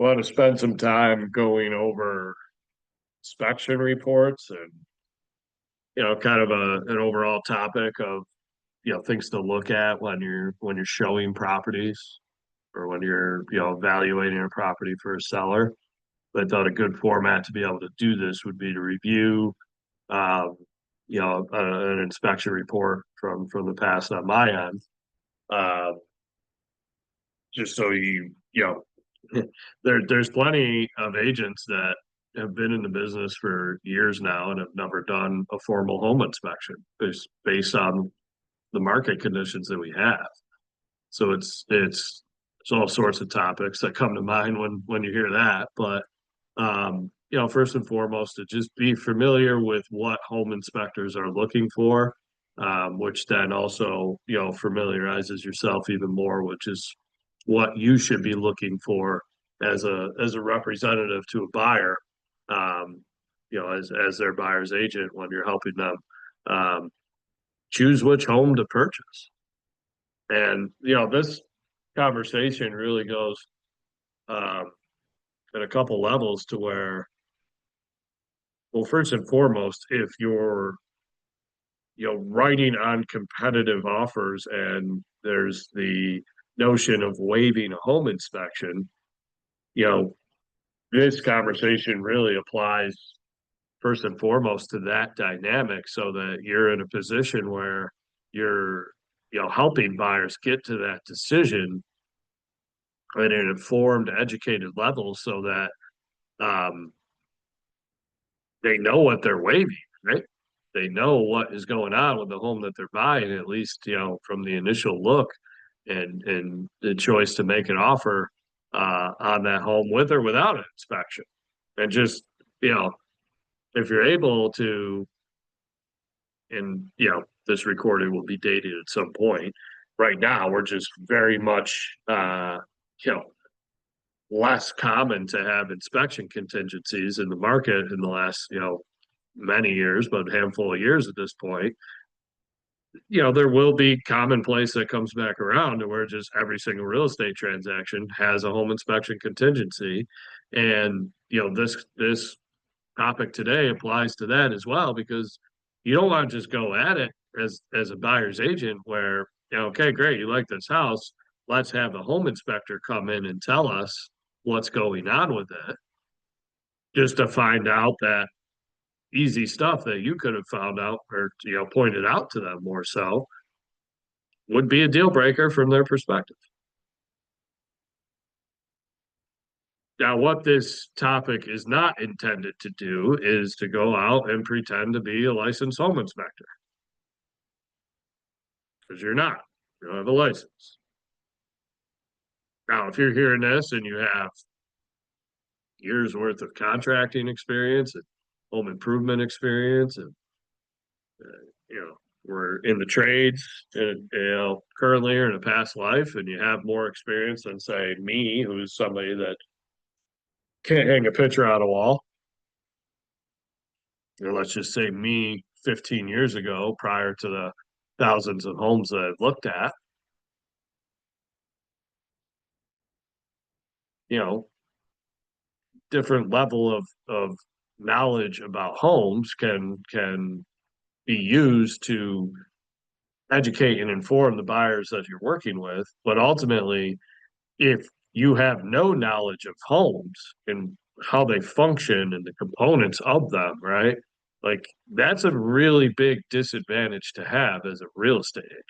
want to spend some time going over inspection reports and kind of an overall topic of things to look at when you're showing properties or when you're evaluating a property for a seller. But I thought a good format to be able to do this would be to review um, an inspection report from the past on my end. Uh, just so there's plenty of agents that have been in the business for years now and have never done a formal home inspection based on the market conditions that we have. So it's all sorts of topics that come to mind when you hear that. But first and foremost, to just be familiar with what home inspectors are looking for, which then also familiarizes yourself even more, which is what you should be looking for as a representative to a buyer, as their buyer's agent when you're helping them choose which home to purchase. And this conversation really goes um, at a couple levels to where, well, first and foremost, if you're writing on competitive offers and there's the notion of waiving a home inspection, you know, this conversation really applies first and foremost to that dynamic so that you're in a position where you're helping buyers get to that decision at an informed, educated level so that um, they know what they're waiving, right? They know what is going on with the home that they're buying, at least, from the initial look and the choice to make an offer on that home with or without an inspection. And just, you know, if you're able to, and, this recording will be dated at some point. Right now, we're just very much, you know, less common to have inspection contingencies in the market in the last, many years, but a handful of years at this point. There will be commonplace that comes back around to where just every single real estate transaction has a home inspection contingency. And, this topic today applies to that as well, because you don't want to just go at it as a buyer's agent where, okay, great, you like this house. Let's have a home inspector come in and tell us what's going on with it, just to find out that easy stuff that you could have found out or pointed out to them more so would be a deal breaker from their perspective. Now, what this topic is not intended to do is to go out and pretend to be a licensed home inspector, because you're not. You don't have a license. Now, if you're hearing this and you have years worth of contracting experience and home improvement experience and we're in the trades and currently or in a past life, and you have more experience than say me, who's somebody that can't hang a picture on a wall, or let's just say me 15 years ago prior to the thousands of homes that I've looked at, you know different level of knowledge about homes can be used to educate and inform the buyers that you're working with. But ultimately, if you have no knowledge of homes and how they function and the components of them, right? Like, that's a really big disadvantage to have as a real estate agent.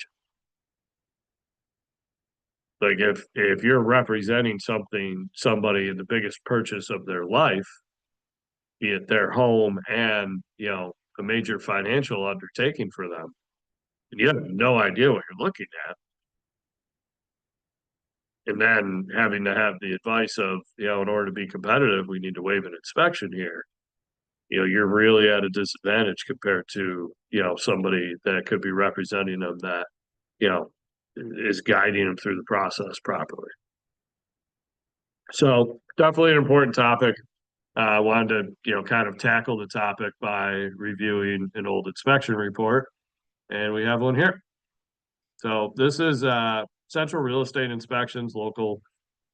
Like, if you're representing somebody in the biggest purchase of their life, be it their home and, a major financial undertaking for them, and you have no idea what you're looking at, and then having to have the advice of, in order to be competitive, we need to waive an inspection here. You're really at a disadvantage compared to, somebody that could be representing them that, you know, is guiding them through the process properly. So definitely an important topic. I wanted to, kind of tackle the topic by reviewing an old inspection report, and we have one here. So this is Central Real Estate Inspections, local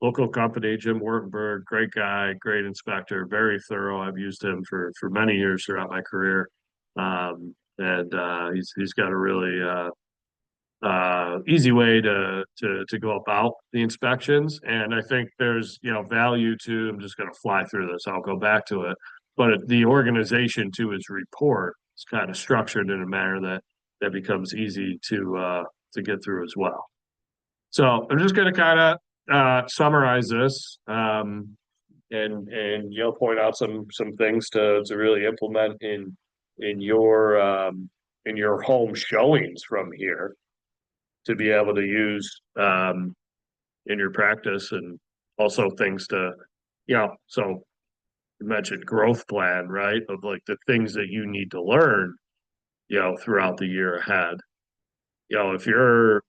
local company, Jim Wartenberg, great guy, great inspector, very thorough. I've used him for many years throughout my career. And he's got a really easy way to go about the inspections. And I think there's value to. I'm just going to fly through this. I'll go back to it, but the organization to his report is kind of structured in a manner that becomes easy to get through as well. So I'm just going to kind of summarize this, and point out some things to really implement in your in your home showings from here to be able to use in your practice, and also things to so you mentioned growth plan, right? Of like the things that you need to learn throughout the year ahead. If you're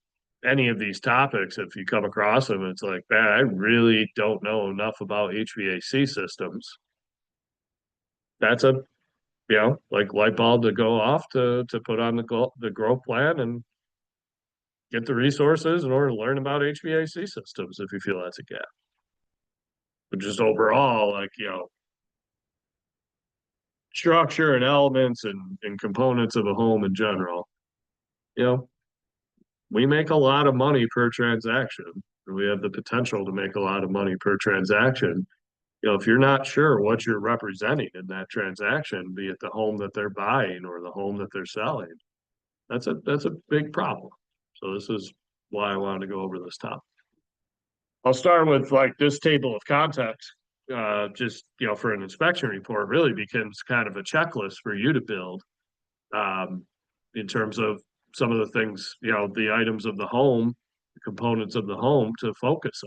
any of these topics, if you come across them, it's like, man, I really don't know enough about HVAC systems. That's a like light bulb to go off to put on the growth plan and get the resources in order to learn about HVAC systems if you feel that's a gap. But just overall, like structure and elements and components of a home in general, you know, we make a lot of money per transaction. We have the potential to make a lot of money per transaction. If you're not sure what you're representing in that transaction, be it the home that they're buying or the home that they're selling, that's a big problem. So this is why I wanted to go over this topic. I'll start with like this table of contents. Just for an inspection report, really becomes kind of a checklist for you to build in terms of some of the things, the items of the home, the components of the home to focus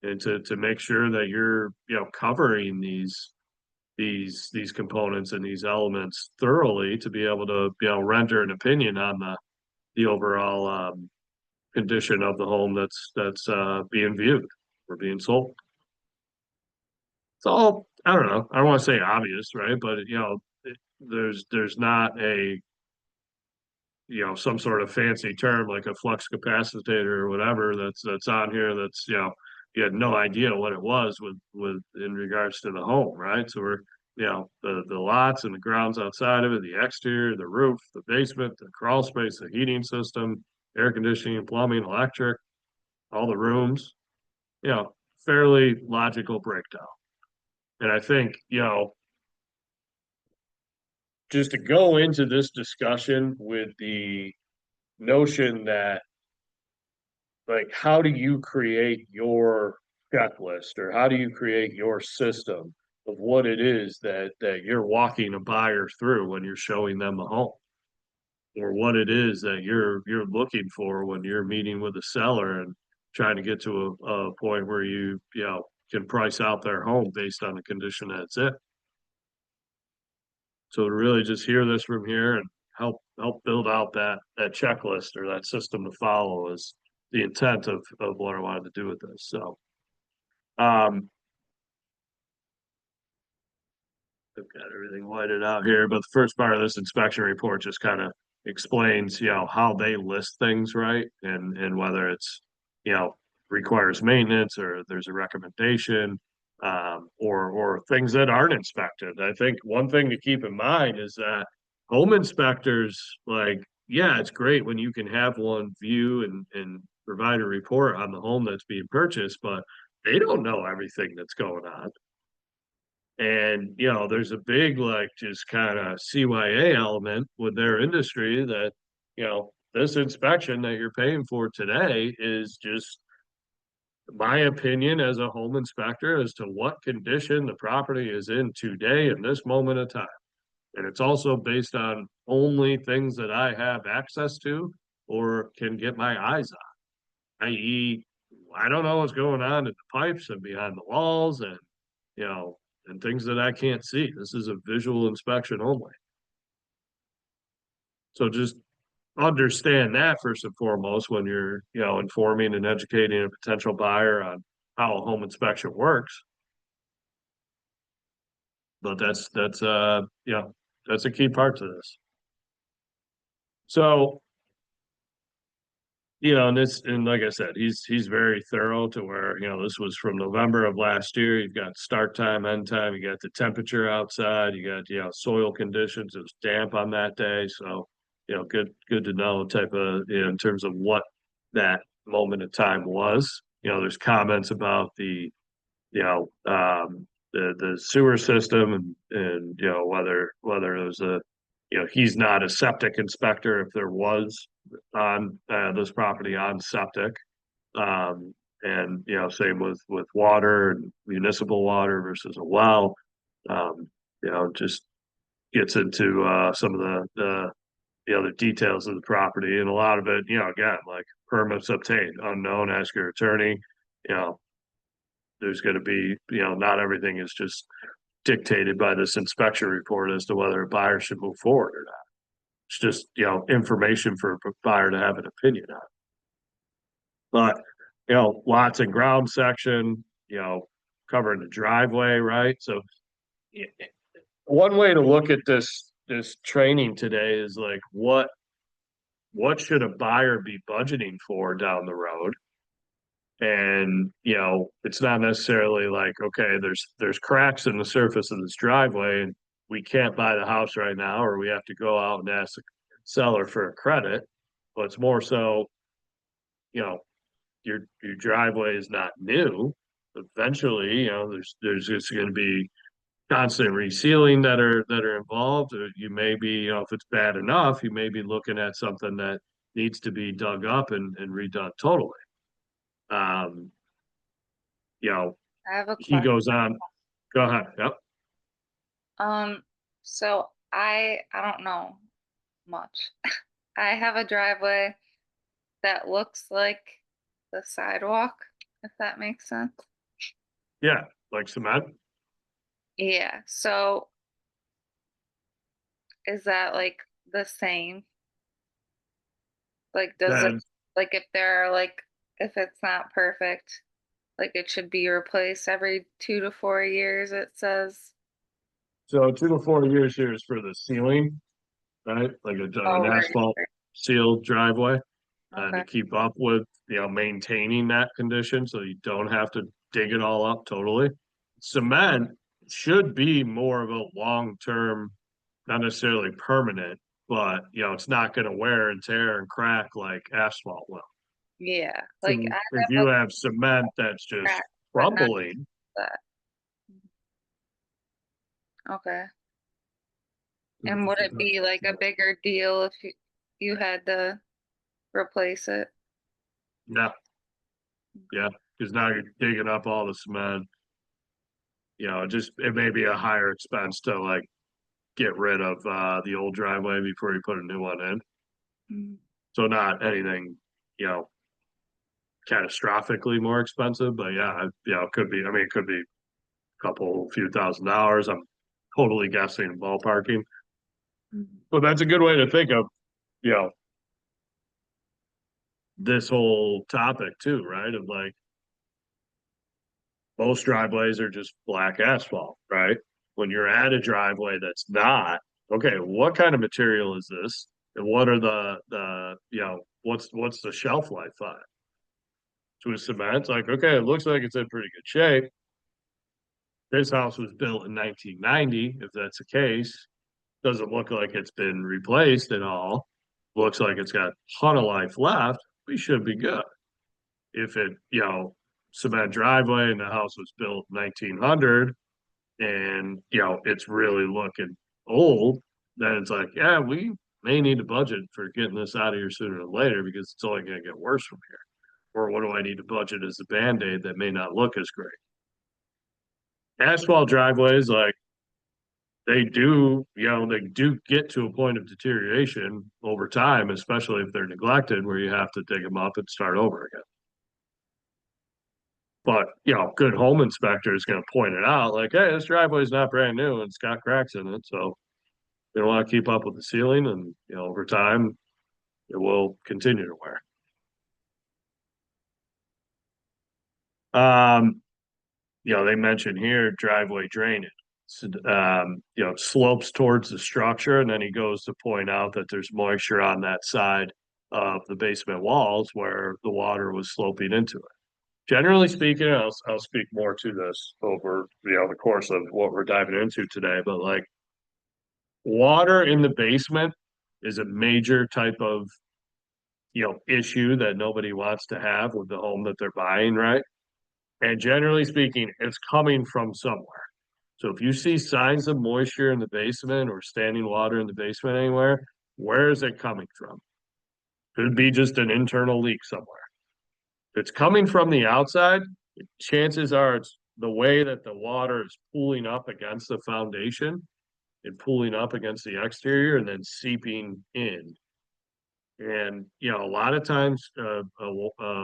on, and to make sure that you're covering these components and these elements thoroughly to be able to render an opinion on the overall condition of the home that's being viewed or being sold. It's all, I don't know, I don't want to say obvious, right? But there's not a some sort of fancy term like a flux capacitor or whatever that's on here that's you had no idea what it was with in regards to the home, right? So we're the lots and the grounds outside of it, the exterior, the roof, the basement, the crawl space, the heating system, air conditioning, plumbing, electric, all the rooms, fairly logical breakdown. And I think, just to go into this discussion with the notion that, like, how do you create your checklist, or how do you create your system of what it is that you're walking a buyer through when you're showing them a home, or what it is that you're looking for when you're meeting with a seller and trying to get to a point where you can price out their home based on the condition that's it. So to really just hear this from here and help build out that checklist or that system to follow is the intent of what I wanted to do with this. So I've got everything whited out here, but the first part of this inspection report just kind of explains, how they list things, right? And whether it's, requires maintenance or there's a recommendation, or things that aren't inspected. I think one thing to keep in mind is that home inspectors, like, yeah, it's great when you can have one view and provide a report on the home that's being purchased, but they don't know everything that's going on. And, there's a big, like, just kind of CYA element with their industry that, this inspection that you're paying for today is just my opinion as a home inspector as to what condition the property is in today in this moment of time. And it's also based on only things that I have access to or can get my eyes on, i.e., I don't know what's going on in the pipes and behind the walls and, and things that I can't see. This is a visual inspection only. So just understand that first and foremost when you're, informing and educating a potential buyer on how a home inspection works. But that's a key part to this. So, and like I said, he's very thorough to where, this was from November of last year. You've got start time, end time, you got the temperature outside, you got, soil conditions. It was damp on that day. So, good to know type of, in terms of what that moment of time was. There's comments about the sewer system and whether it was he's not a septic inspector if there was on this property on septic. And same with water and municipal water versus a well. Just gets into some of the other details of the property, and a lot of it, again, like permits obtained, unknown, ask your attorney. You know, there's going to be, not everything is just dictated by this inspection report as to whether a buyer should move forward or not. It's just, information for a buyer to have an opinion on. But, lots and ground section, covering the driveway, right? So one way to look at this training today is like what should a buyer be budgeting for down the road? And it's not necessarily like, okay, there's cracks in the surface of this driveway and we can't buy the house right now, or we have to go out and ask the seller for a credit. But it's more so, you know, your driveway is not new. Eventually, there's just going to be constant resealing that are involved. Or you may be, if it's bad enough, you may be looking at something that needs to be dug up and redone totally. Um, you know, I have a he question. goes on. Go ahead. Yep. Um, so I don't know much. I have a driveway that looks like the sidewalk, if that makes sense. Yeah, like cement. Yeah, so is that like the same? Like, does it, Then like, if there are like, if it's not perfect, like it should be replaced every 2 to 4 years, it says. so 2 to 4 years here is for the ceiling, right? Like Oh, an right, asphalt right. sealed driveway, and Okay. to keep up with maintaining that condition, so you don't have to dig it all up totally. Cement should be more of a long term, not necessarily permanent, but it's not going to wear and tear and crack like asphalt will. Yeah, like So I if have you a have cement that's just crack, but not crumbling, that. Okay. And would it be like a bigger deal if you had to replace it? yeah, yeah, because now you're digging up all the cement. It may be a higher expense to like get rid of the old driveway before you put a new one in. Mm. So not anything, you know, catastrophically more expensive, but yeah, it could be. I mean, it could be a few $1,000s. I'm totally guessing and ballparking, Mhm. but that's a good way to think of, you know, this whole topic too, right? Of like most driveways are just black asphalt, right? When you're at a driveway that's not, okay, what kind of material is this? And what are what's the shelf life on it? So with cement, it's like, okay, it looks like it's in pretty good shape. This house was built in 1990, if that's the case. Doesn't look like it's been replaced at all. Looks like it's got a ton of life left. We should be good. If cement driveway and the house was built 1900 and, it's really looking old, then it's like, yeah, we may need to budget for getting this out of here sooner than later because it's only going to get worse from here. Or what do I need to budget as a band-aid that may not look as great? Asphalt driveways, like they do get to a point of deterioration over time, especially if they're neglected, where you have to dig them up and start over again. But good home inspector is going to point it out, like, hey, this driveway is not brand new and it's got cracks in it, so they want to keep up with the ceiling, and over time it will continue to wear. Um, they mentioned here driveway drainage. So, slopes towards the structure, and then he goes to point out that there's moisture on that side of the basement walls where the water was sloping into it. Generally speaking, I'll speak more to this over, the course of what we're diving into today, but like water in the basement is a major type of, issue that nobody wants to have with the home that they're buying, right? And generally speaking, it's coming from somewhere. So if you see signs of moisture in the basement or standing water in the basement anywhere, where is it coming from? Could be just an internal leak somewhere. If it's coming from the outside, chances are it's the way that the water is pooling up against the foundation and pooling up against the exterior and then seeping in. And a lot of times a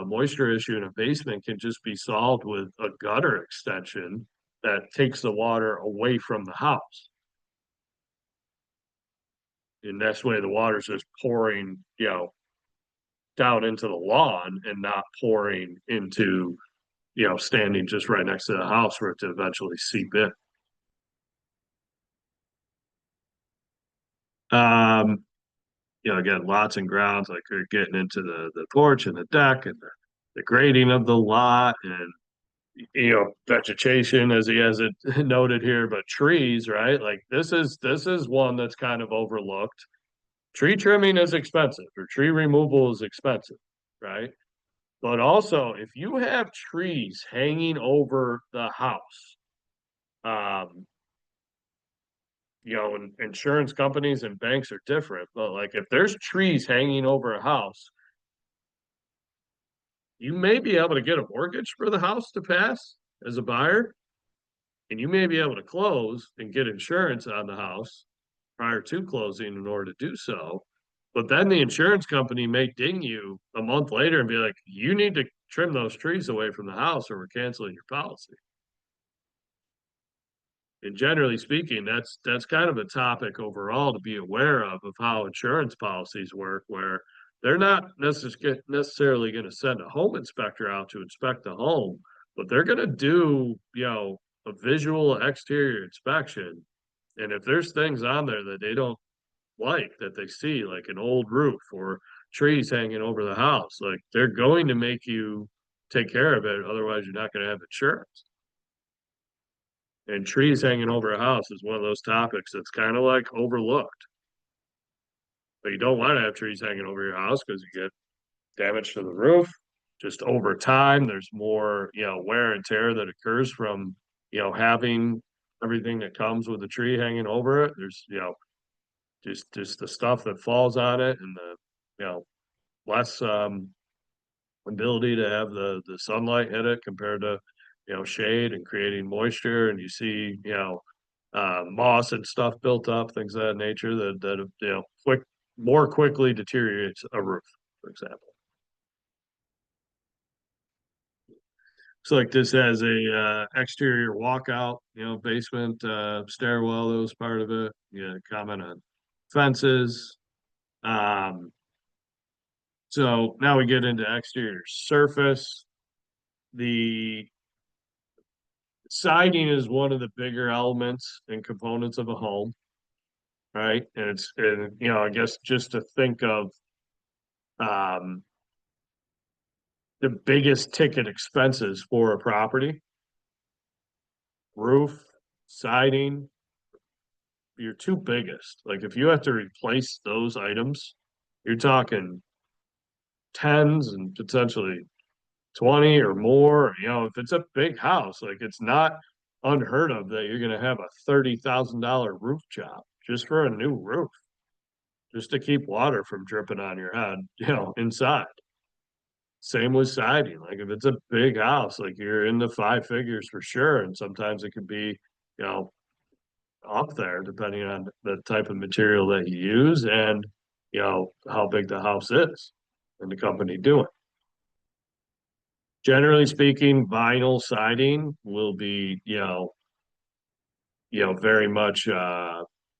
moisture issue in a basement can just be solved with a gutter extension that takes the water away from the house. And that's way the water's just pouring, down into the lawn and not pouring into, standing just right next to the house for it to eventually seep in. Um, again, lots and grounds, like you're getting into the porch and the deck and the grading of the lot and vegetation as he has it noted here, but trees, right? Like this is one that's kind of overlooked. Tree trimming is expensive or tree removal is expensive, right? But also if you have trees hanging over the house, um, and insurance companies and banks are different, but like if there's trees hanging over a house, you may be able to get a mortgage for the house to pass as a buyer, and you may be able to close and get insurance on the house prior to closing in order to do so. But then the insurance company may ding you a month later and be like, you need to trim those trees away from the house or we're canceling your policy. And generally speaking, that's kind of a topic overall to be aware of how insurance policies work, where they're not necessarily going to send a home inspector out to inspect the home, but they're going to do, a visual exterior inspection. And if there's things on there that they don't like, that they see, like an old roof or trees hanging over the house, like they're going to make you take care of it. Otherwise, you're not going to have insurance. And trees hanging over a house is one of those topics that's kind of like overlooked. But you don't want to have trees hanging over your house because you get damage to the roof. Just over time, there's more, wear and tear that occurs from, having everything that comes with the tree hanging over it. There's, just the stuff that falls on it and the, less ability to have the sunlight hit it compared to shade and creating moisture, and you see moss and stuff built up, things of that nature that more quickly deteriorates a roof, for example. So like this has a exterior walkout, basement, stairwell, that was part of it. Comment on fences. Um, so now we get into exterior surface. The siding is one of the bigger elements and components of a home, right? And I guess just to think of um the biggest ticket expenses for a property, roof, siding, your two biggest. Like if you have to replace those items, you're talking tens and potentially 20 or more. If it's a big house, like it's not unheard of that you're going to have a $30,000 roof job just for a new roof, just to keep water from dripping on your head, inside. Same with siding. Like if it's a big house, like you're in the five figures for sure. And sometimes it could be, you know, up there depending on the type of material that you use and, how big the house is and the company doing. Generally speaking, vinyl siding will be, very much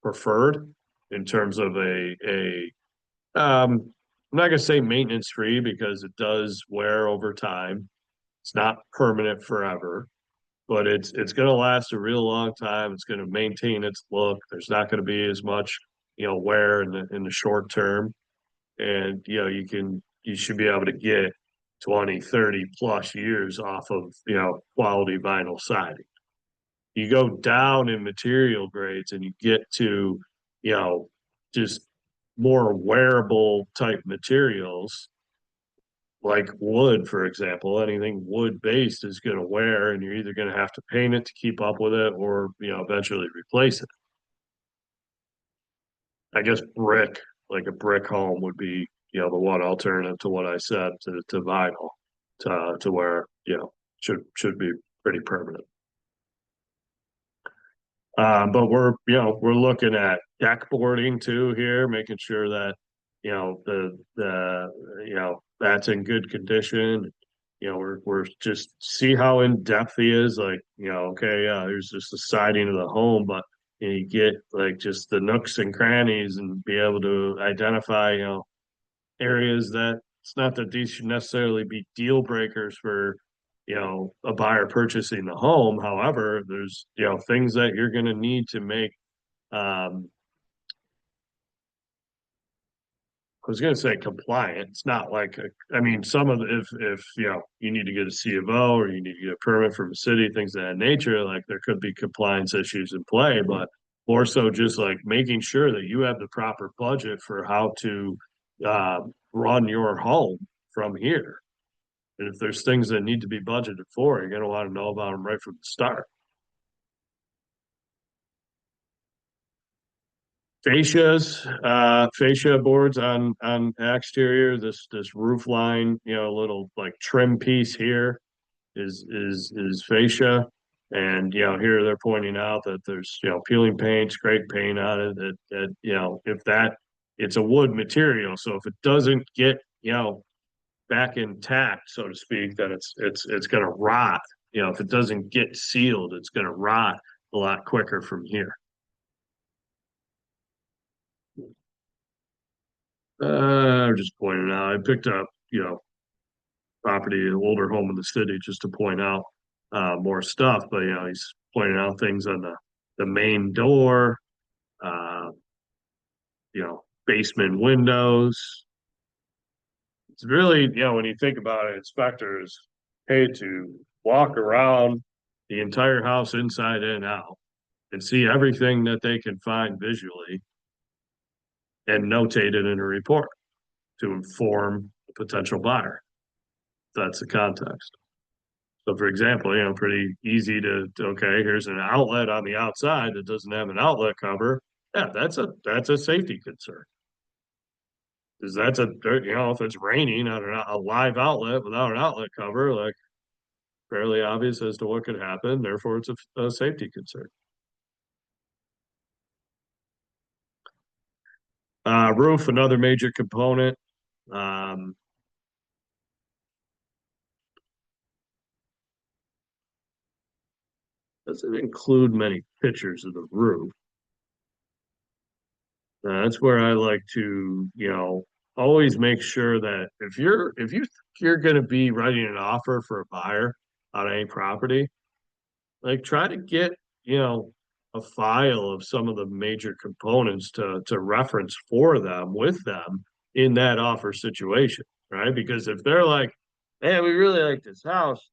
preferred in terms of I'm not gonna say maintenance free because it does wear over time. It's not permanent forever, but it's gonna last a real long time. It's gonna maintain its look. There's not gonna be as much, wear in the short term. and you should be able to get 20, 30 plus years off of, quality vinyl siding. You go down in material grades and you get to, you know, just more wearable type materials like wood, for example. Anything wood based is going to wear, and you're either going to have to paint it to keep up with it or, eventually replace it. I guess brick, like a brick home would be, the one alternative to what I said to vinyl, to where, should be pretty permanent. But we're looking at deck boarding too here, making sure that, that's in good condition. We're just see how in depth he is. Like, okay, there's just the siding of the home, but you get like just the nooks and crannies and be able to identify, areas that it's not that these should necessarily be deal breakers for, a buyer purchasing the home. However, there's, things that you're going to need to make, I was going to say compliant. It's not like, I mean, some of the, if, you need to get a C of O or you need to get a permit from a city, things of that nature, like there could be compliance issues in play, but more so just like making sure that you have the proper budget for how to, run your home from here. And if there's things that need to be budgeted for, you're going to want to know about them right from the start. Fascia boards on exterior. This roof line, little like trim piece here is fascia, and here they're pointing out that there's peeling paint, scrape paint on it. That if that it's a wood material, so if it doesn't get back intact, so to speak, then it's going to rot. If it doesn't get sealed, it's going to rot a lot quicker from here. Just pointing out, I picked up, property, an older home in the city, just to point out more stuff. But he's pointing out things on the main door, uh, basement windows. It's really, when you think about it, inspectors paid to walk around the entire house inside and out and see everything that they can find visually and notate it in a report to inform a potential buyer. That's the context. So for example, pretty easy okay, here's an outlet on the outside that doesn't have an outlet cover. Yeah, that's a safety concern. Because if it's raining on a live outlet without an outlet cover, like fairly obvious as to what could happen. Therefore, it's a safety concern. Roof, another major component. Doesn't include many pictures of the roof. That's where I like to, always make sure that if you're going to be writing an offer for a buyer on any property, like try to get, a file of some of the major components to reference for them with them in that offer situation, right? Because if they're like, "Hey, we really like this house.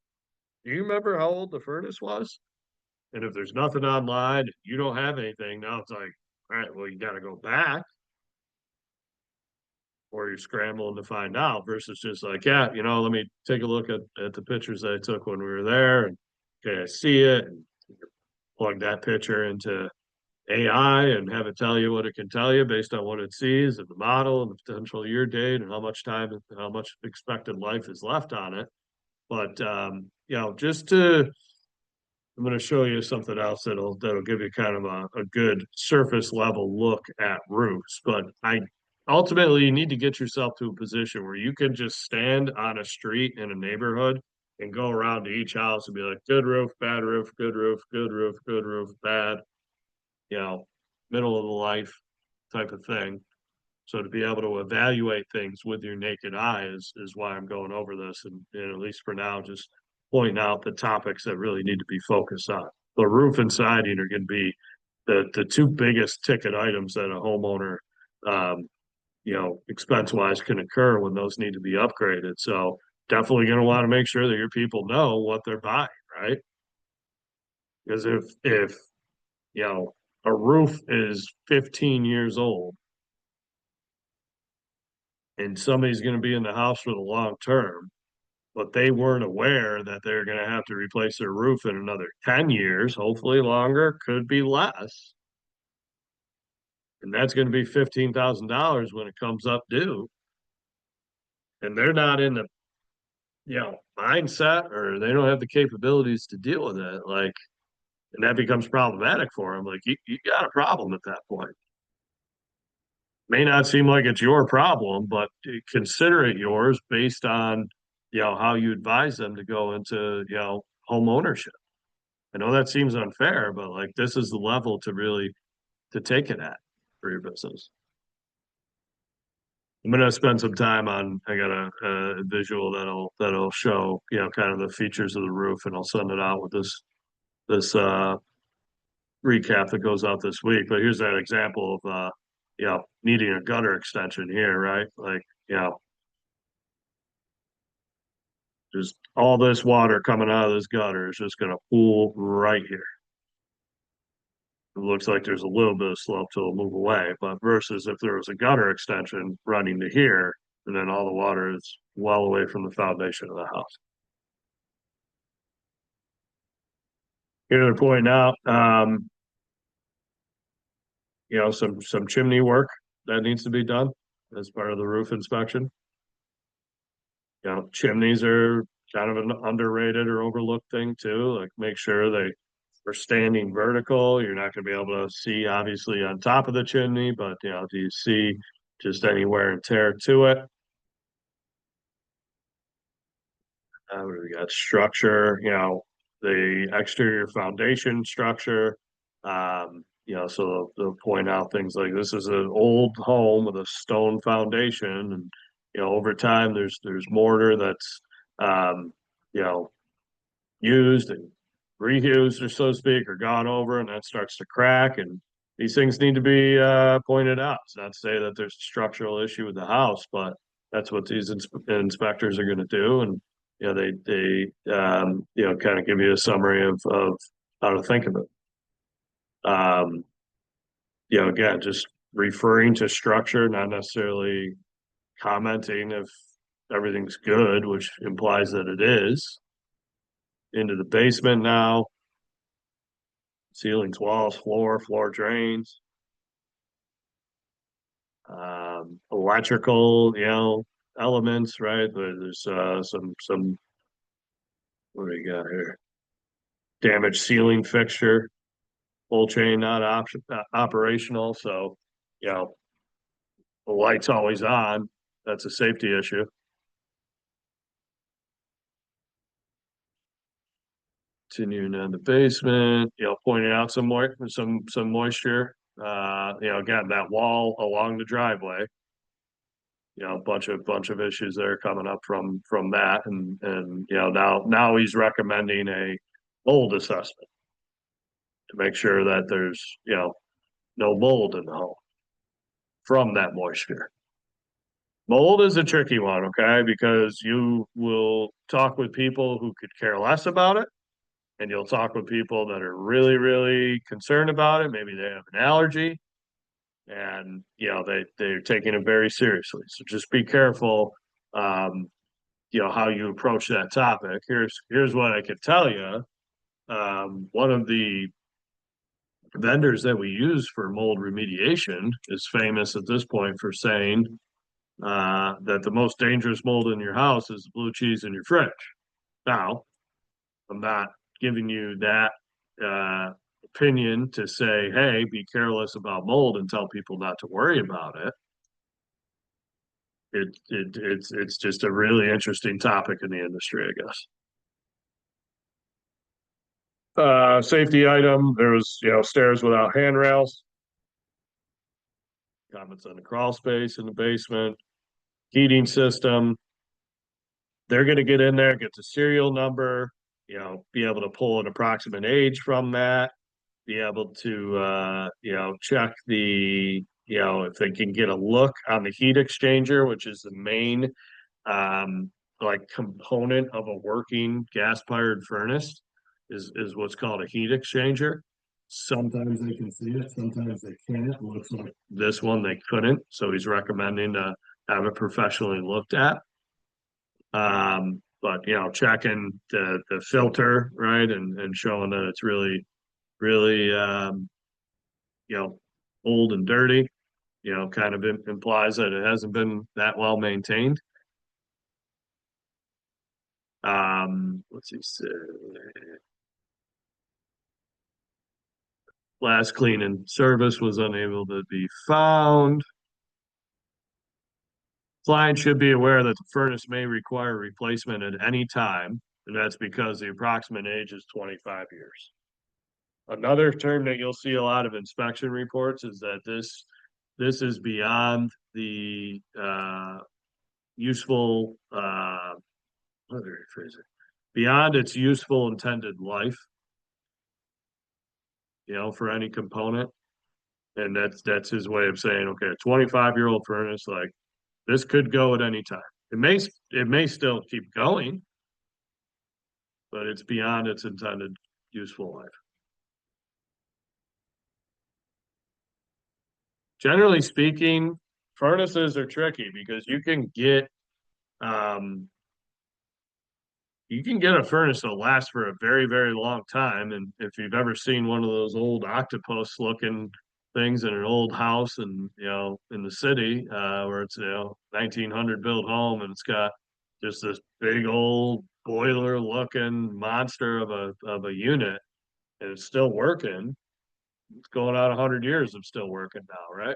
Do you remember how old the furnace was?" And if there's nothing online, you don't have anything. Now it's like, all right, well, you got to go back, or you're scrambling to find out versus just like, yeah, let me take a look at the pictures that I took when we were there. And okay, I see it. And plug that picture into AI and have it tell you what it can tell you based on what it sees and the model and the potential year date and how much time and how much expected life is left on it. But just to I'm going to show you something else that'll give you kind of a good surface level look at roofs. But ultimately you need to get yourself to a position where you can just stand on a street in a neighborhood and go around to each house and be like, good roof, bad roof, good roof, good roof, good roof, bad, middle of the life type of thing. So to be able to evaluate things with your naked eye is why I'm going over this, and at least for now, just pointing out the topics that really need to be focused on. The roof and siding are going to be the two biggest ticket items that a homeowner, expense wise can occur when those need to be upgraded. So definitely going to want to make sure that your people know what they're buying, right? Because if a roof is 15 years old and somebody's going to be in the house for the long term, but they weren't aware that they're going to have to replace their roof in another 10 years, hopefully longer, could be less. And that's going to be $15,000 when it comes up due. And they're not in the, mindset, or they don't have the capabilities to deal with it. Like, and that becomes problematic for them. Like, you got a problem at that point. May not seem like it's your problem, but consider it yours based on, how you advise them to go into, home ownership. I know that seems unfair, but like this is the level to really to take it at for your business. I'm gonna spend some time on. I got a visual that'll show kind of the features of the roof, and I'll send it out with this recap that goes out this week. But here's that example of needing a gutter extension here, right? Like just all this water coming out of this gutter is just gonna pool right here. It looks like there's a little bit of slope to move away, but versus if there was a gutter extension running to here, and then all the water is well away from the foundation of the house. Here they're pointing out, some chimney work that needs to be done as part of the roof inspection. Chimneys are kind of an underrated or overlooked thing too. Like make sure they are standing vertical. You're not going to be able to see obviously on top of the chimney, but do you see just any wear and tear to it? What do we got? Structure, the exterior foundation structure. So they'll point out things like this is an old home with a stone foundation, and over time there's mortar that's you know used and reused, or so to speak, or gone over, and that starts to crack. And these things need to be pointed out. It's not to say that there's a structural issue with the house, but that's what these inspectors are going to do. And they kind of give you a summary of how to think of it. Again, just referring to structure, not necessarily commenting if everything's good, which implies that it is. Into the basement now. Ceilings, walls, floor drains. Electrical, elements, right? There's some what do we got here? Damaged ceiling fixture, full chain not operational. So, the light's always on. That's a safety issue. Continuing on the basement, pointing out some moisture. Again, that wall along the driveway. A bunch of issues that are coming up from that, and now he's recommending a mold assessment to make sure that there's no mold in the home from that moisture. Mold is a tricky one, okay, because you will talk with people who could care less about it, and you'll talk with people that are really, really concerned about it. Maybe they have an allergy, and they're taking it very seriously. So just be careful, how you approach that topic. Here's what I could tell you. One of the vendors that we use for mold remediation is famous at this point for saying that the most dangerous mold in your house is the blue cheese in your fridge. Now, I'm not giving you that opinion to say, hey, be careless about mold and tell people not to worry about it. It's just a really interesting topic in the industry, I guess. Safety item, there was, stairs without handrails. Comments on the crawl space in the basement, heating system. They're going to get in there, get the serial number, be able to pull an approximate age from that, be able to, check the if they can get a look on the heat exchanger, which is the main like component of a working gas-fired furnace, is what's called a heat exchanger. Sometimes they can see it, sometimes they can't. It looks like this one they couldn't, so he's recommending to have it professionally looked at. But checking the filter, right, and showing that it's really you know, old and dirty, kind of implies that it hasn't been that well maintained. Let's see. Last clean and service was unable to be found. Client should be aware that the furnace may require replacement at any time, and that's because the approximate age is 25 years. Another term that you'll see a lot of inspection reports is that this is beyond the useful how do I rephrase it? Beyond its useful intended life, for any component. And that's his way of saying, okay, a 25-year-old furnace, like this could go at any time. It may still keep going, but it's beyond its intended useful life. Generally speaking, furnaces are tricky because you can get a furnace that'll last for a very, very long time. And if you've ever seen one of those old octopus looking things in an old house and in the city, where it's 1900 built home and it's got just this big old boiler looking monster of a unit and it's still working, it's going on 100 years of still working now, right?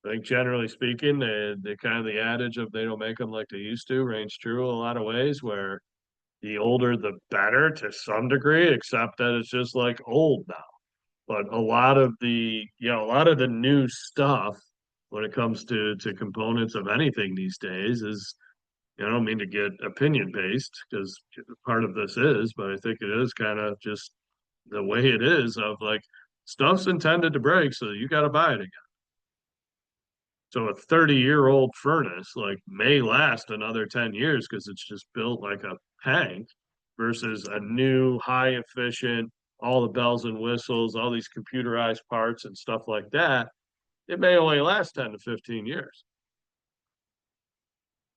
I think generally speaking, the kind of the adage of they don't make them like they used to rings true a lot of ways, where the older the better to some degree, except that it's just like old now. But a lot of the new stuff when it comes to components of anything these days is, I don't mean to get opinion based because part of this is, but I think it is kind of just the way it is of like stuff's intended to break, so you got to buy it again. So a 30-year-old furnace like may last another 10 years because it's just built like a tank versus a new high efficient, all the bells and whistles, all these computerized parts and stuff like that. It may only last 10 to 15 years.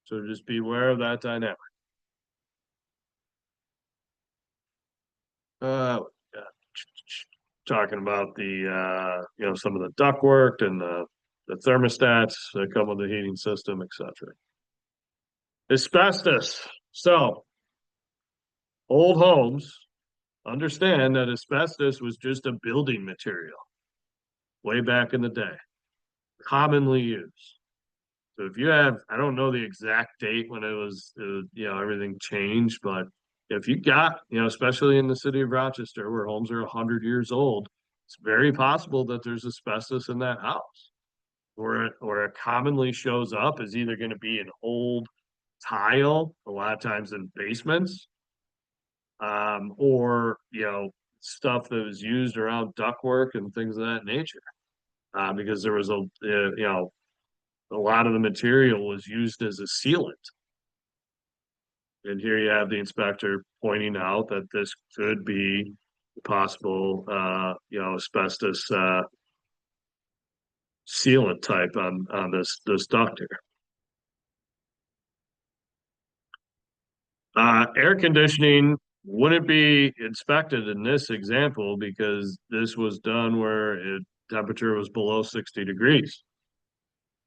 So just be aware of that dynamic. Uh, yeah. Talking about the some of the ductwork and the thermostats that come with the heating system, etc. Asbestos. So old homes understand that asbestos was just a building material way back in the day, commonly used. So if you have, I don't know the exact date when everything changed, but if you got, especially in the city of Rochester where homes are 100 years old, it's very possible that there's asbestos in that house. Or it commonly shows up is either going to be an old tile, a lot of times in basements, or stuff that was used around ductwork and things of that nature. Because there was a lot of the material was used as a sealant. And here you have the inspector pointing out that this could be possible, asbestos sealant type on this duct here. Air conditioning wouldn't be inspected in this example because this was done where temperature was below 60 degrees.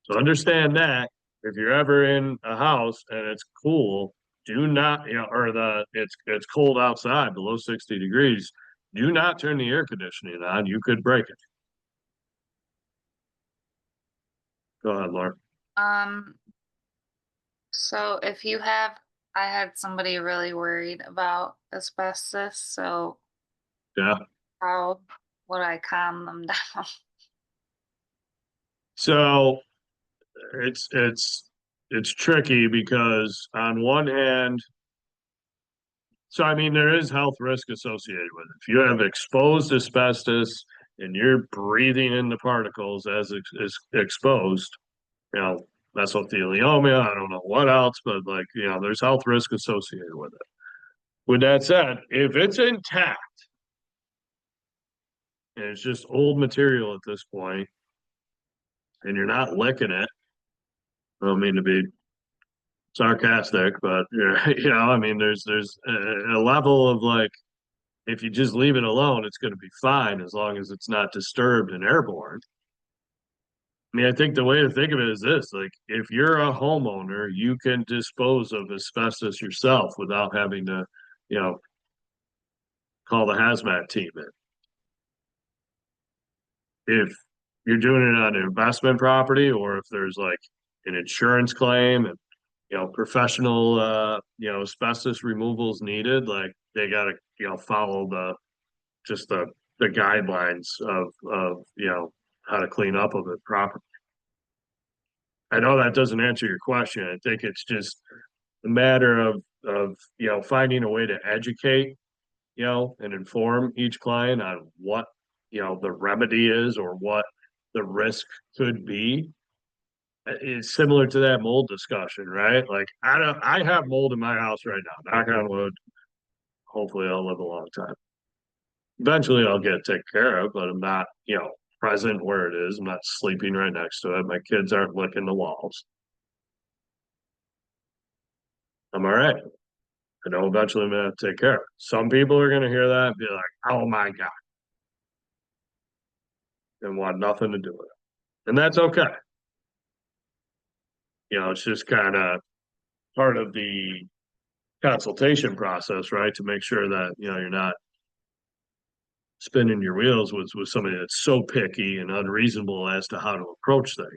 So understand that if you're ever in a house and it's cool, do not, it's cold outside below 60 degrees, do not turn the air conditioning on. You could break it. Go ahead, Laura. Um, so if you have, I had somebody really worried about asbestos, so Yeah. how would I calm them down? So it's tricky because on one hand, so I mean there is health risk associated with it. If you have exposed asbestos and you're breathing in the particles as exposed, you know, mesothelioma, I don't know what else, but like, you know, there's health risk associated with it. With that said, if it's intact and it's just old material at this point, and you're not licking it, I don't mean to be sarcastic, but you know, I mean, there's a level of like, if you just leave it alone, it's going to be fine as long as it's not disturbed and airborne. I mean, I think the way to think of it is this, like, if you're a homeowner, you can dispose of asbestos yourself without having to, you know, call the hazmat team in. If you're doing it on an investment property, or if there's like an insurance claim and, you know, professional, you know, asbestos removals needed, like they gotta, you know, follow just the guidelines of, you know, how to clean up of it properly. I know that doesn't answer your question. I think it's just a matter of, you know, finding a way to educate, you know, and inform each client on what, you know, the remedy is or what the risk could be. It's similar to that mold discussion, right? Like I have mold in my house right now, knock on wood. Hopefully I'll live a long time. Eventually I'll get it taken care of, but I'm not, you know, present where it is. I'm not sleeping right next to it. My kids aren't licking the walls. I'm all right. I know eventually I'm gonna take care of it. Some people are gonna hear that and be like, oh my God, and want nothing to do with it. And that's okay. You know, it's just kind of part of the consultation process, right? To make sure that, you know, you're not spinning your wheels with somebody that's so picky and unreasonable as to how to approach things.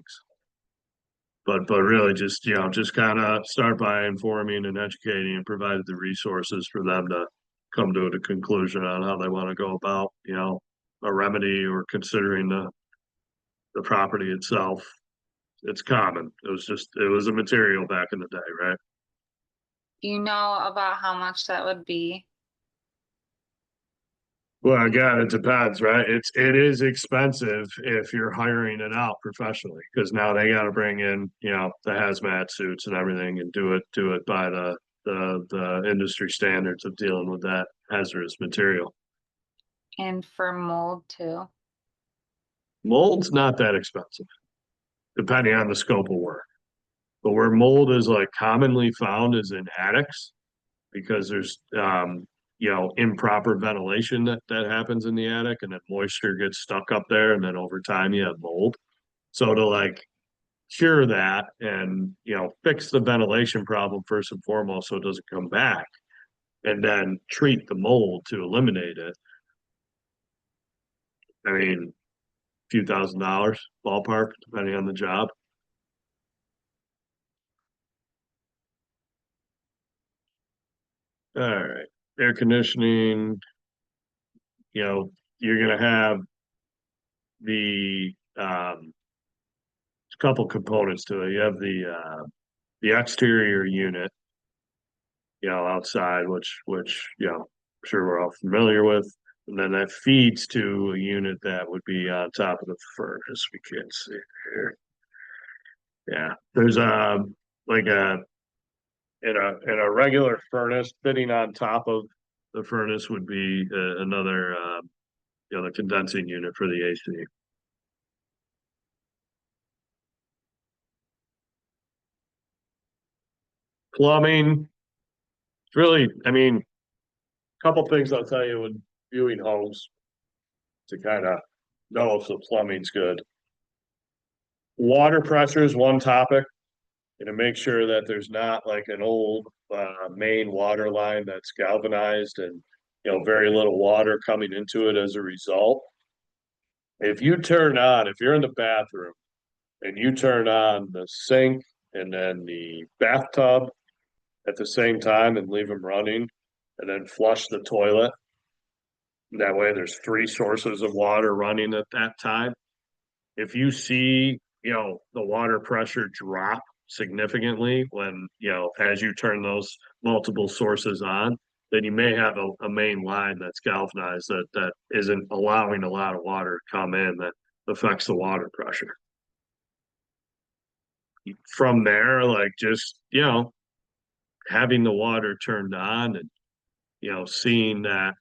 But really just, you know, just kind of start by informing and educating and provided the resources for them to come to a conclusion on how they want to go about, you know, a remedy or considering the property itself. It's common. It was a material back in the day, right? Do you know about how much that would be? Well, again, it depends, right? It is expensive if you're hiring it out professionally because now they got to bring in, you know, the hazmat suits and everything and do it by the industry standards of dealing with that hazardous material. And for mold too? Mold's not that expensive, depending on the scope of work. But where mold is like commonly found is in attics because there's you know, improper ventilation that happens in the attic and then moisture gets stuck up there and then over time you have mold. So to like cure that and, you know, fix the ventilation problem first and foremost so it doesn't come back and then treat the mold to eliminate it. I mean, a few $1,000s ballpark, depending on the job. All right. Air conditioning, you know, you're gonna have the couple components to it. You have the exterior unit, you know, outside, which you know, I'm sure we're all familiar with. And then that feeds to a unit that would be on top of the furnace. We can't see here. Yeah. There's like a in a regular furnace fitting on top of the furnace would be another you know, the condensing unit for the AC. Plumbing, it's really, I mean, a couple things I'll tell you when viewing homes to kind of know if the plumbing's good. Water pressure is one topic, and to make sure that there's not like an old main water line that's galvanized and, you know, very little water coming into it as a result. If you turn on, if you're in the bathroom and you turn on the sink and then the bathtub at the same time and leave them running and then flush the toilet, that way there's three sources of water running at that time. If you see, you know, the water pressure drop significantly when, you know, as you turn those multiple sources on, then you may have a main line that's galvanized that isn't allowing a lot of water to come in that affects the water pressure. From there, like just, having the water turned on and, seeing that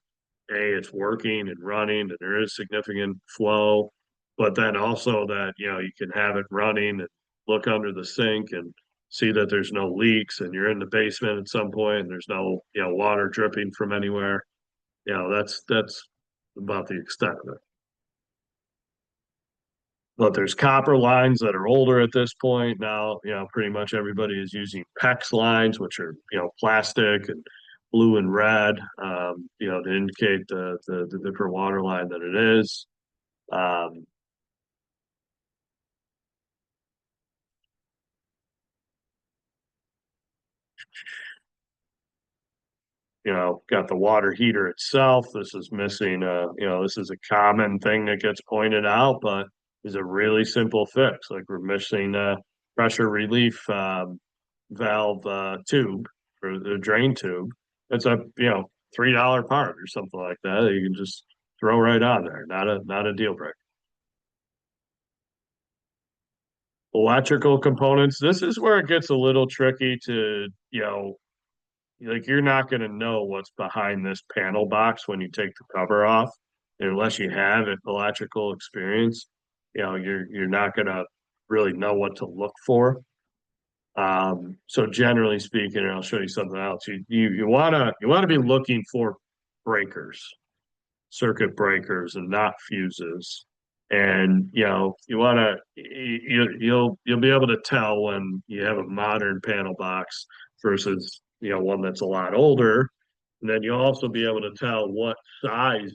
it's working and running and there is significant flow, but then also that, you can have it running and look under the sink and see that there's no leaks and you're in the basement at some point and there's no, water dripping from anywhere. That's about the extent of it. But there's copper lines that are older at this point. Now, pretty much everybody is using PEX lines, which are, plastic and blue and red, to indicate the different water line that it is. Um, got the water heater itself. This is missing, this is a common thing that gets pointed out, but is a really simple fix. Like we're missing a pressure relief valve tube or the drain tube. It's a, $3 part or something like that. That you can just throw right on there. Not a deal breaker. Electrical components. This is where it gets a little tricky to, like you're not going to know what's behind this panel box when you take the cover off unless you have an electrical experience. You're not going to really know what to look for. So generally speaking, and I'll show you something else. You wanna be looking for breakers, circuit breakers, and not fuses. And you'll be able to tell when you have a modern panel box versus one that's a lot older. And then you'll also be able to tell what size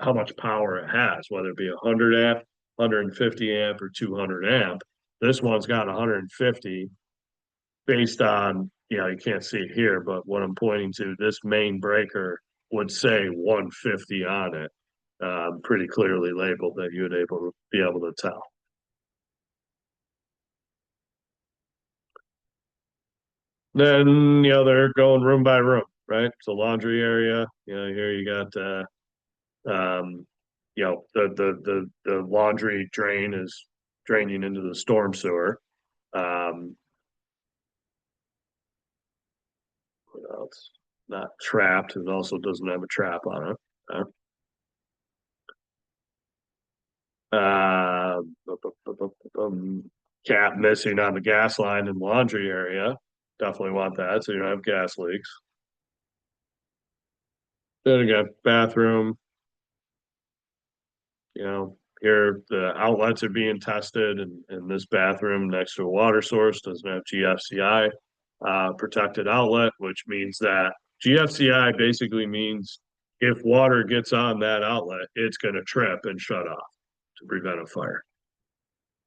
how much power it has, whether it be 100 amp, 150 amp, or 200 amp. This one's got 150 based on, you can't see it here, but what I'm pointing to, this main breaker would say 150 on it, pretty clearly labeled that you would be able to tell. Then, they're going room by room, right? So laundry area, here you got, um, the laundry drain is draining into the storm sewer. It's not trapped. It also doesn't have a trap on it. Uh, cap missing on the gas line in the laundry area. Definitely want that so you don't have gas leaks. Then again, bathroom. Here the outlets are being tested, and this bathroom next to a water source doesn't have GFCI protected outlet, which means that GFCI basically means if water gets on that outlet, it's going to trip and shut off to prevent a fire.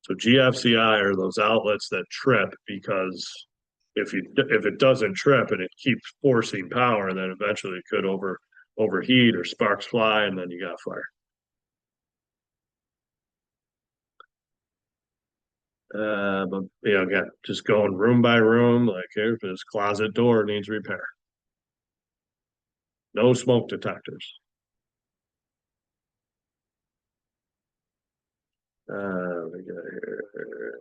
So GFCI are those outlets that trip because if it doesn't trip and it keeps forcing power, then eventually it could overheat or sparks fly, and then you got fire. But again, just going room by room, like here, this closet door needs repair. No smoke detectors. We got here.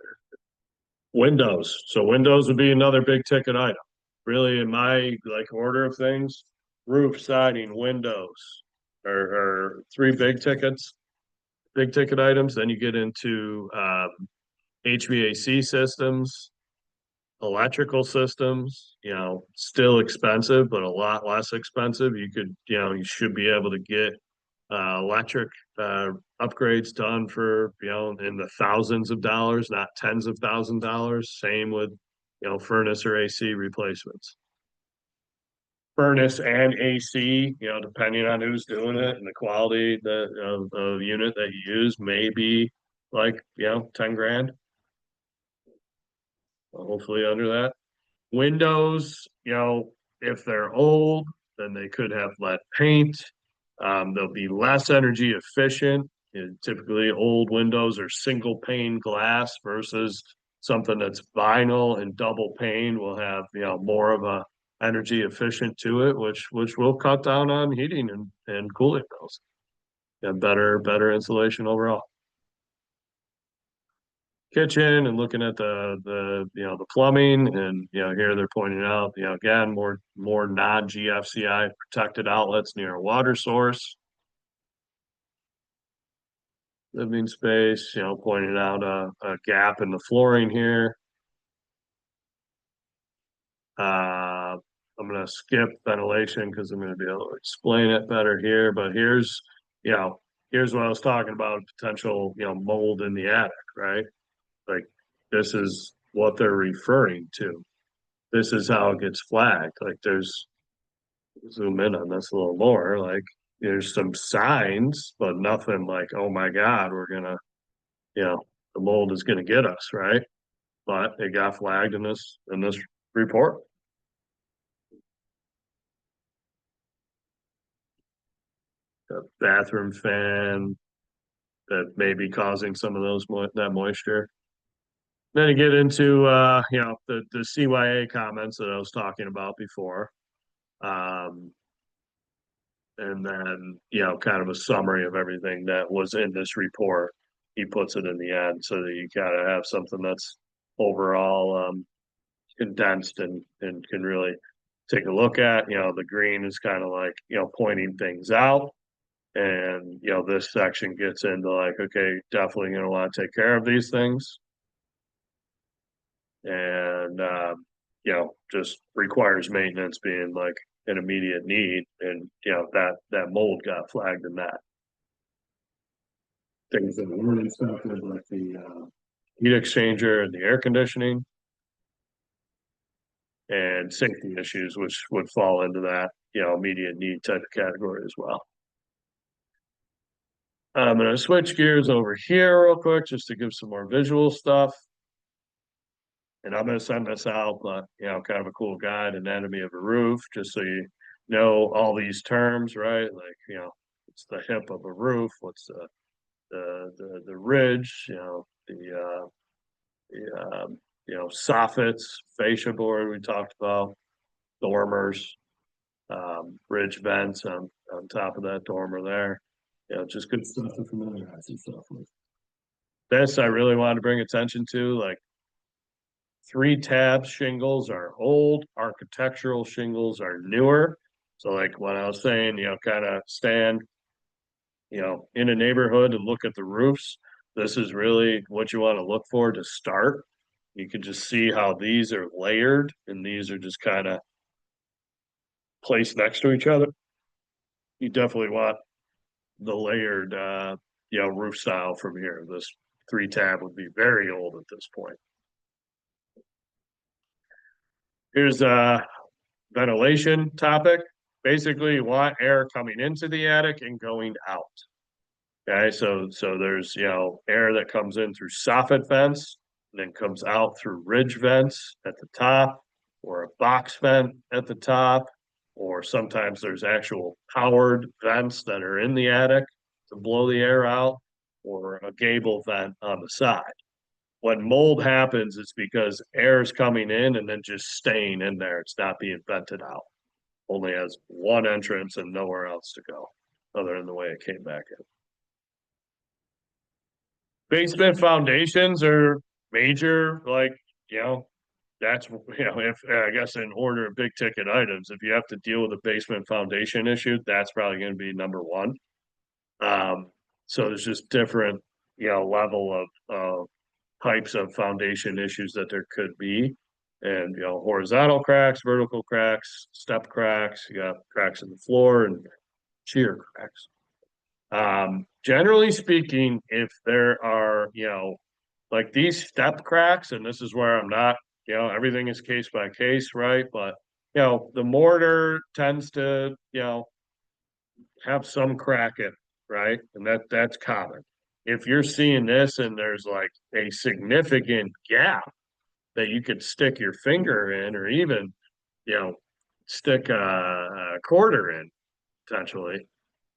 Windows. So windows would be another big ticket item. Really, in my order of things, roof, siding, windows are three big ticket items. Then you get into HVAC systems, electrical systems, still expensive, but a lot less expensive. You should be able to get electric upgrades done for, in the thousands of dollars, not tens of $1,000s. Same with, furnace or AC replacements. Furnace and AC, depending on who's doing it and the quality of unit that you use, may be 10 grand. Hopefully under that. Windows, if they're old, then they could have lead paint. They'll be less energy efficient. Typically, old windows are single pane glass versus something that's vinyl and double pane will have more of a energy efficient to it, which will cut down on heating and cooling bills. And better insulation overall. Kitchen and looking at the plumbing, and here they're pointing out, again, more non-GFCI protected outlets near a water source. Living space, pointing out a gap in the flooring here. I'm gonna skip ventilation because I'm gonna be able to explain it better here, but here's what I was talking about, potential mold in the attic, right? Like, this is what they're referring to. This is how it gets flagged. Like, there's, zoom in on this a little more, like there's some signs, but nothing like, oh my God, we're gonna, the mold is gonna get us, right? But it got flagged in this report. The bathroom fan that may be causing some of that moisture. Then you get into the CYA comments that I was talking about before. And then, kind of a summary of everything that was in this report. He puts it in the end so that you kind of have something that's overall condensed and can really take a look at. The green is kind of like, pointing things out. And, this section gets into like, okay, definitely going to want to take care of these things. And, just requires maintenance being like an immediate need. And, that mold got flagged in that. Things that weren't inspected, like the heat exchanger and the air conditioning. And safety issues, which would fall into that, immediate need type of category as well. I'm going to switch gears over here real quick just to give some more visual stuff. And I'm going to send this out, but, kind of a cool guide, anatomy of a roof, just so you know all these terms, right? Like, it's the hip of a roof, what's the ridge, soffits, fascia board we talked about, dormers, ridge vents on top of that dormer there. Just good stuff to familiarize yourself with. This I really wanted to bring attention to, like 3-tab shingles are old, architectural shingles are newer. So like when I was saying, kind of stand, in a neighborhood and look at the roofs, this is really what you want to look for to start. You can just see how these are layered and these are just kind of placed next to each other. You definitely want the layered roof style from here. This 3-tab would be very old at this point. Here's a ventilation topic. Basically, you want air coming into the attic and going out. Okay, so there's air that comes in through soffit vents and then comes out through ridge vents at the top, or a box vent at the top, or sometimes there's actual powered vents that are in the attic to blow the air out, or a gable vent on the side. When mold happens, it's because air is coming in and then just staying in there. It's not being vented out. Only has one entrance and nowhere else to go, other than the way it came back in. Basement foundations are major, like, that's, if I guess in order of big ticket items, if you have to deal with a basement foundation issue, that's probably going to be number one. So there's just different, level of types of foundation issues that there could be. And, horizontal cracks, vertical cracks, step cracks, you got cracks in the floor and shear cracks. Generally speaking, if there are, like these step cracks, and this is where I'm not, everything is case by case, right? But, the mortar tends to, have some crack in it, right? And that's common. If you're seeing this and there's like a significant gap that you could stick your finger in, or even, stick a quarter in potentially,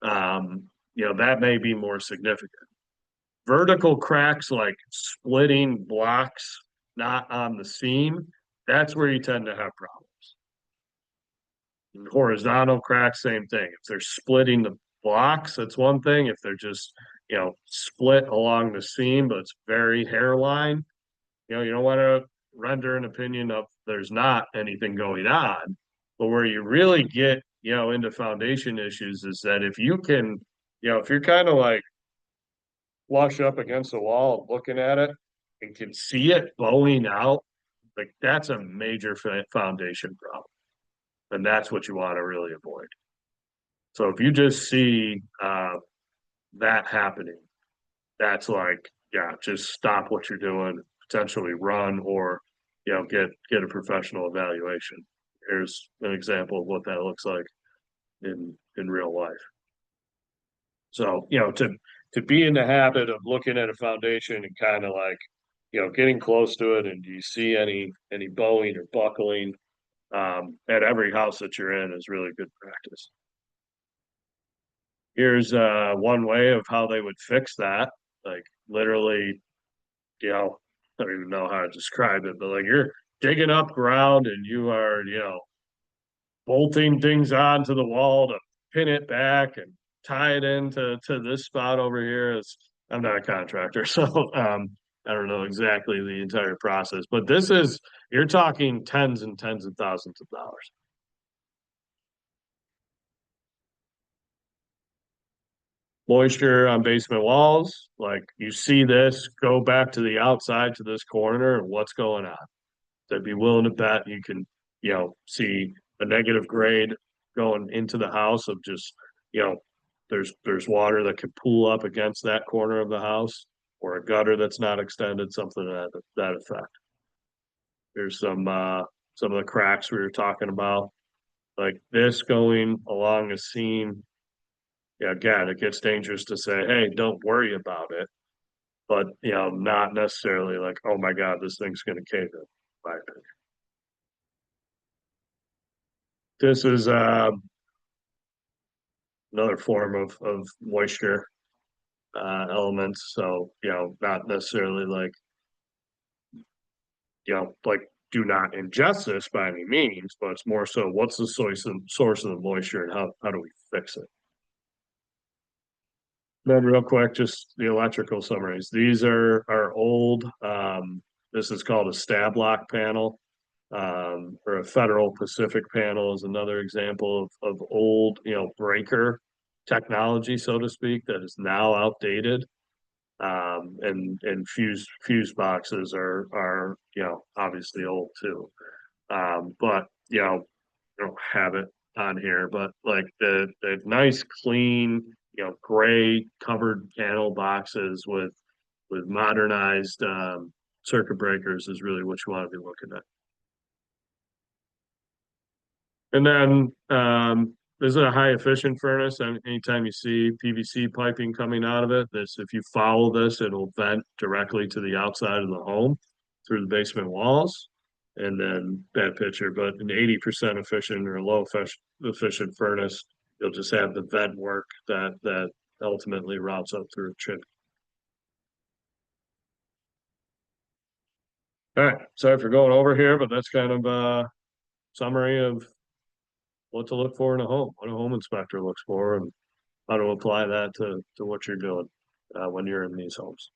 that may be more significant. Vertical cracks, like splitting blocks not on the seam, that's where you tend to have problems. Horizontal cracks, same thing. If they're splitting the blocks, that's one thing. If they're just, split along the seam, but it's very hairline, you don't want to render an opinion of there's not anything going on. But where you really get, into foundation issues is that if you can, if you're kind of like flush up against the wall looking at it and can see it bowing out, like that's a major foundation problem. And that's what you want to really avoid. So if you just see that happening, that's like, yeah, just stop what you're doing, potentially run, or get a professional evaluation. Here's an example of what that looks like in real life. So, to be in the habit of looking at a foundation and kind of like, getting close to it, and do you see any bowing or buckling at every house that you're in is really good practice. Here's one way of how they would fix that. Like literally, I don't even know how to describe it, but like you're digging up ground and you are, bolting things onto the wall to pin it back and tie it into this spot over here. I'm not a contractor, so I don't know exactly the entire process, but you're talking tens and tens of thousands of dollars. Moisture on basement walls, like you see this, go back to the outside to this corner and what's going on. I'd be willing to bet you can, see a negative grade going into the house of just, there's water that could pool up against that corner of the house, or a gutter that's not extended, something to that effect. There's some of the cracks we were talking about, like this going along a seam. Yeah, again, it gets dangerous to say, hey, don't worry about it. But, not necessarily like, oh my God, this thing's going to cave in, my opinion. This is another form of moisture elements. So, not necessarily like, like do not ingest this by any means, but it's more so what's the source of the moisture and how do we fix it? Then real quick, just the electrical summaries. These are old. This is called a stab lock panel, or a Federal Pacific panel is another example of old, breaker technology, so to speak, that is now outdated. And fuse boxes are obviously old too. But I don't have it on here, but like the nice clean, gray covered panel boxes with modernized circuit breakers is really what you want to be looking at. And then this is a high efficient furnace. And anytime you see PVC piping coming out of it, this if you follow this, it'll vent directly to the outside of the home through the basement walls. And then bad picture, but an 80% efficient or low efficient furnace, you'll just have the vent work that ultimately routes up through a chimney. All right, sorry for going over here, but that's kind of a summary of what to look for in a home, what a home inspector looks for, and how to apply that to what you're doing when you're in these homes.